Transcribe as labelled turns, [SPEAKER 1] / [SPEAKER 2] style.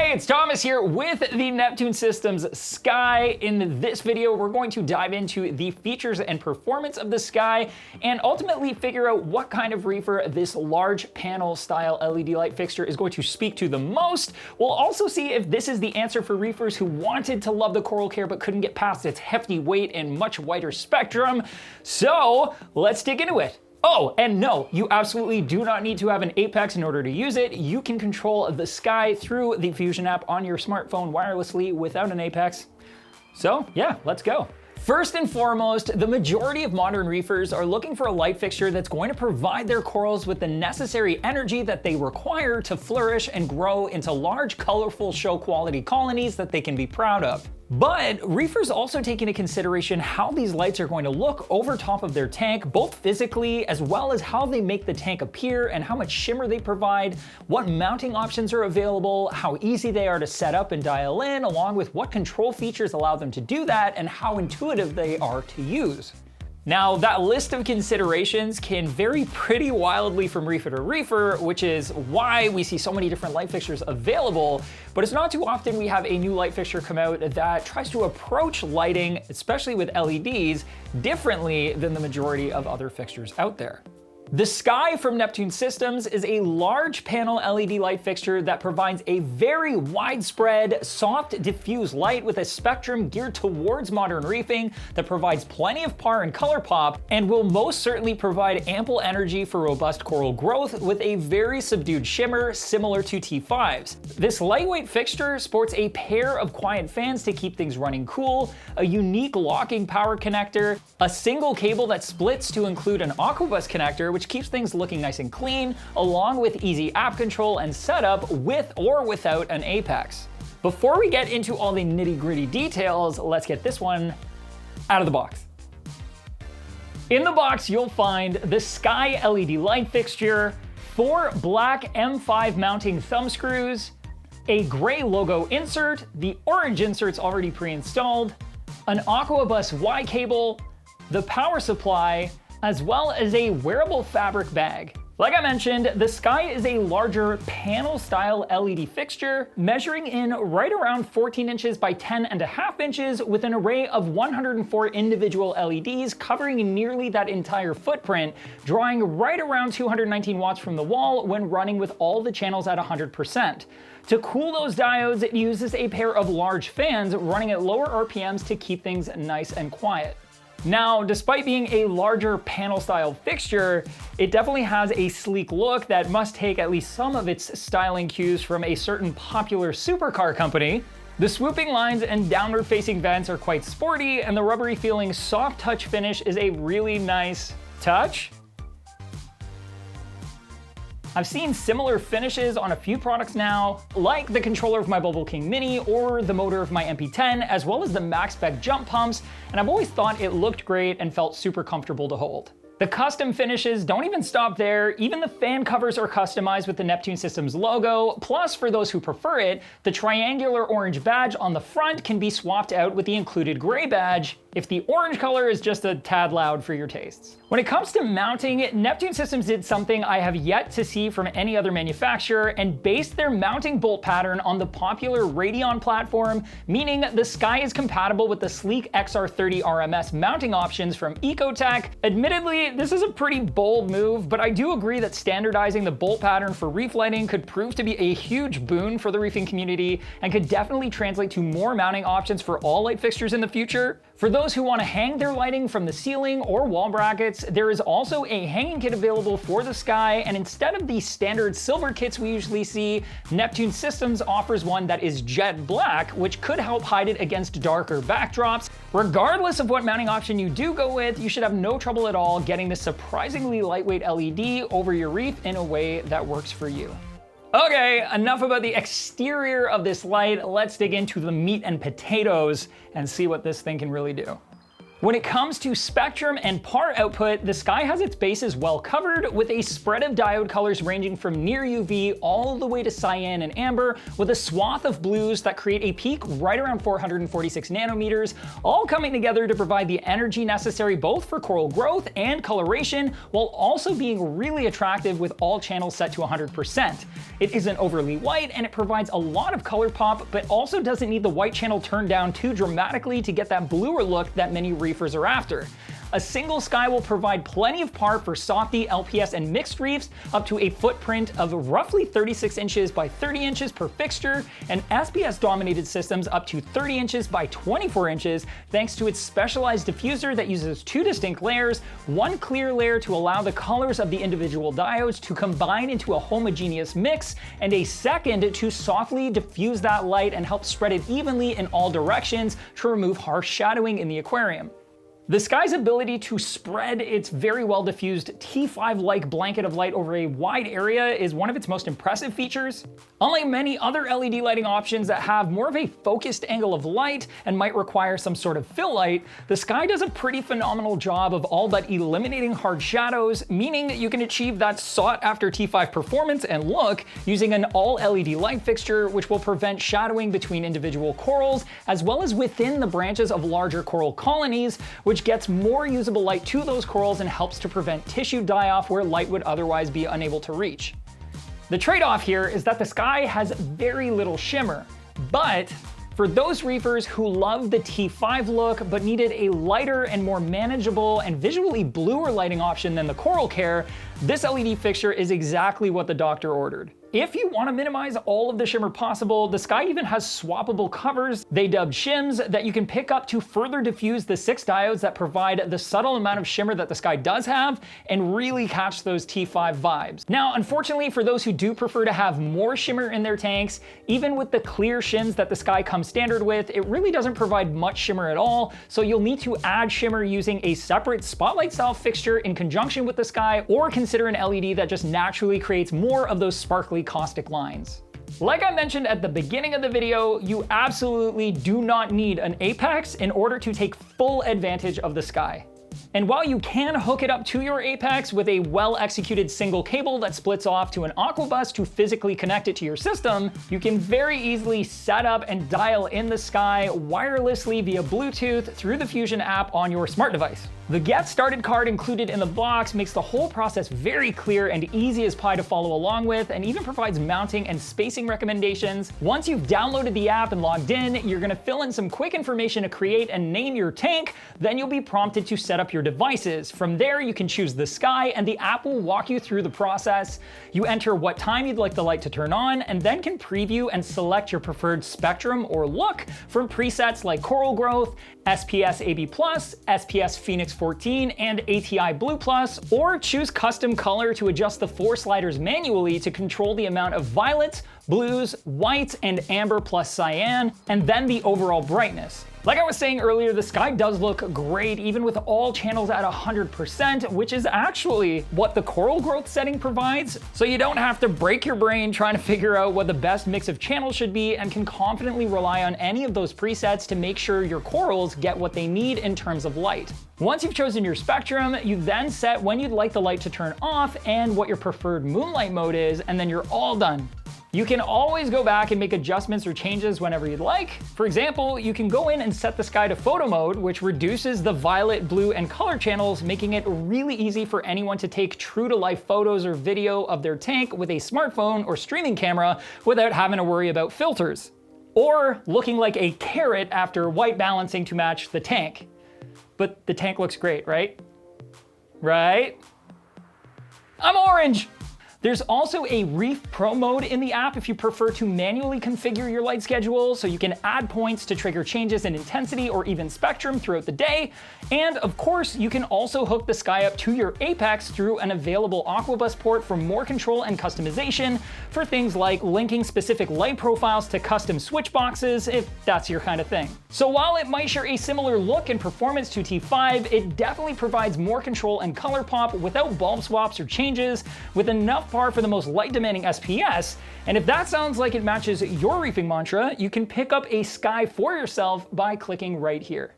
[SPEAKER 1] Hey, it's Thomas here with the Neptune Systems Sky. In this video, we're going to dive into the features and performance of the Sky and ultimately figure out what kind of reefer this large panel style LED light fixture is going to speak to the most. We'll also see if this is the answer for reefers who wanted to love the coral care but couldn't get past its hefty weight and much wider spectrum. So let's dig into it. Oh, and no, you absolutely do not need to have an Apex in order to use it. You can control the Sky through the Fusion app on your smartphone wirelessly without an Apex. So yeah, let's go. First and foremost, the majority of modern reefers are looking for a light fixture that's going to provide their corals with the necessary energy that they require to flourish and grow into large, colorful, show quality colonies that they can be proud of. But reefers also take into consideration how these lights are going to look over top of their tank, both physically as well as how they make the tank appear and how much shimmer they provide, what mounting options are available, how easy they are to set up and dial in, along with what control features allow them to do that and how intuitive they are to use. Now, that list of considerations can vary pretty wildly from reefer to reefer, which is why we see so many different light fixtures available, but it's not too often we have a new light fixture come out that tries to approach lighting, especially with LEDs, differently than the majority of other fixtures out there. The Sky from Neptune Systems is a large panel LED light fixture that provides a very widespread, soft, diffuse light with a spectrum geared towards modern reefing that provides plenty of par and color pop and will most certainly provide ample energy for robust coral growth with a very subdued shimmer similar to T5s. This lightweight fixture sports a pair of quiet fans to keep things running cool, a unique locking power connector, a single cable that splits to include an Aquabus connector, which keeps things looking nice and clean, along with easy app control and setup with or without an Apex. Before we get into all the nitty-gritty details, let's get this one out of the box. In the box, you'll find the Sky LED light fixture, 4 black M5 mounting thumb screws, a gray logo insert, the orange insert's already pre-installed, an Aquabus Y cable, the power supply, as well as a wearable fabric bag. Like I mentioned, the Sky is a larger panel-style LED fixture, measuring in right around 14 inches by 10.5 inches with an array of 104 individual LEDs covering nearly that entire footprint, drawing right around 219 watts from the wall when running with all the channels at 100%. To cool those diodes, it uses a pair of large fans running at lower RPMs to keep things nice and quiet. Now, despite being a larger panel-style fixture, it definitely has a sleek look that must take at least some of its styling cues from a certain popular supercar company. The swooping lines and downward-facing vents are quite sporty, and the rubbery-feeling soft touch finish is a really nice touch. I've seen similar finishes on a few products now, like the controller of my Bubble King Mini or the motor of my MP10, as well as the max spec jump pumps, and I've always thought it looked great and felt super comfortable to hold. The custom finishes don't even stop there. Even the fan covers are customized with the Neptune Systems logo. Plus, for those who prefer it, the triangular orange badge on the front can be swapped out with the included gray badge if the orange color is just a tad loud for your tastes. When it comes to mounting, Neptune Systems did something I have yet to see from any other manufacturer and based their mounting bolt pattern on the popular Radeon platform, meaning the Sky is compatible with the sleek XR30 RMS mounting options from Ecotech. Admittedly, this is a pretty bold move, but I do agree that standardizing the bolt pattern for reef lighting could prove to be a huge boon for the reefing community and could definitely translate to more mounting options for all light fixtures in the future. For those who want to hang their lighting from the ceiling or wall brackets, there is also a hanging kit available for the Sky, and instead of the standard silver kits we usually see, Neptune Systems offers one that is jet black, which could help hide it against darker backdrops. Regardless of what mounting option you do go with, you should have no trouble at all getting this surprisingly lightweight LED over your reef in a way that works for you. Okay, enough about the exterior of this light. Let's dig into the meat and potatoes and see what this thing can really do. When it comes to spectrum and par output, the Sky has its bases well covered with a spread of diode colors ranging from near UV all the way to cyan and amber, with a swath of blues that create a peak right around 446 nanometers, all coming together to provide the energy necessary both for coral growth and coloration, while also being really attractive with all channels set to 100%. It isn't overly white and it provides a lot of color pop, but also doesn't need the white channel turned down too dramatically to get that bluer look that many reefers are after. A single Sky will provide plenty of par for softy, LPS, and mixed reefs, up to a footprint of roughly 36 inches by 30 inches per fixture, and SPS-dominated systems up to 30 inches by 24 inches, thanks to its specialized diffuser that uses two distinct layers, one clear layer to allow the colors of the individual diodes to combine into a homogeneous mix, and a second to softly diffuse that light and help spread it evenly in all directions to remove harsh shadowing in the aquarium. The Sky's ability to spread its very well diffused T5-like blanket of light over a wide area is one of its most impressive features. Unlike many other LED lighting options that have more of a focused angle of light and might require some sort of fill light, the Sky does a pretty phenomenal job of all but eliminating hard shadows, meaning that you can achieve that sought-after T5 performance and look using an all-LED light fixture, which will prevent shadowing between individual corals, as well as within the branches of larger coral colonies, which gets more usable light to those corals and helps to prevent tissue die-off where light would otherwise be unable to reach. The trade-off here is that the Sky has very little shimmer, but for those reefers who love the T5 look but needed a lighter and more manageable and visually bluer lighting option than the Coral Care, this LED fixture is exactly what the doctor ordered. If you want to minimize all of the shimmer possible, the Sky even has swappable covers, they dubbed shims, that you can pick up to further diffuse the 6 diodes that provide the subtle amount of shimmer that the Sky does have and really catch those T5 vibes. Now, unfortunately, for those who do prefer to have more shimmer in their tanks, even with the clear shims that the Sky comes standard with, it really doesn't provide much shimmer at all, so you'll need to add shimmer using a separate spotlight style fixture in conjunction with the Sky, or consider an LED that just naturally creates more of those sparkly caustic lines. Like I mentioned at the beginning of the video, you absolutely do not need an apex in order to take full advantage of the Sky. And while you can hook it up to your apex with a well-executed single cable that splits off to an Aquabus to physically connect it to your system, you can very easily set up and dial in the Sky wirelessly via Bluetooth through the Fusion app on your smart device. The Get Started card included in the box makes the whole process very clear and easy as pie to follow along with, and even provides mounting and spacing recommendations. Once you've downloaded the app and logged in, you're going to fill in some quick information to create and name your tank, then you'll be prompted to set up your devices. From there, you can choose the Sky and the app will walk you through the process. You enter what time you'd like the light to turn on, and then can preview and select your preferred spectrum or look from presets like Coral Growth, SPS AB+, SPS Phoenix 14, and ATI Blue Plus, or choose custom color to adjust the 4 sliders manually to control the amount of violets, blues, whites, and amber plus cyan, and then the overall brightness. Like I was saying earlier, the Sky does look great even with all channels at 100%, which is actually what the Coral Growth setting provides, so you don't have to break your brain trying to figure out what the best mix of channels should be, and can confidently rely on any of those presets to make sure your corals get what they need in terms of light. Once you've chosen your spectrum, you then set when you'd like the light to turn off and what your preferred moonlight mode is, and then you're all done. You can always go back and make adjustments or changes whenever you'd like. For example, you can go in and set the Sky to photo mode, which reduces the violet, blue, and color channels, making it really easy for anyone to take true-to-life photos or video of their tank with a smartphone or streaming camera without having to worry about filters. Or looking like a carrot after white balancing to match the tank. But the tank looks great, right? Right? I'm orange! There's also a Reef Pro mode in the app if you prefer to manually configure your light schedule, so you can add points to trigger changes in intensity or even spectrum throughout the day. And of course, you can also hook the Sky up to your Apex through an available Aquabus port for more control and customization for things like linking specific light profiles to custom switch boxes, if that's your kind of thing. So while it might share a similar look and performance to T5, it definitely provides more control and color pop without bulb swaps or changes, with enough par for the most light-demanding SPS, and if that sounds like it matches your reefing mantra, you can pick up a Sky for yourself by clicking right here.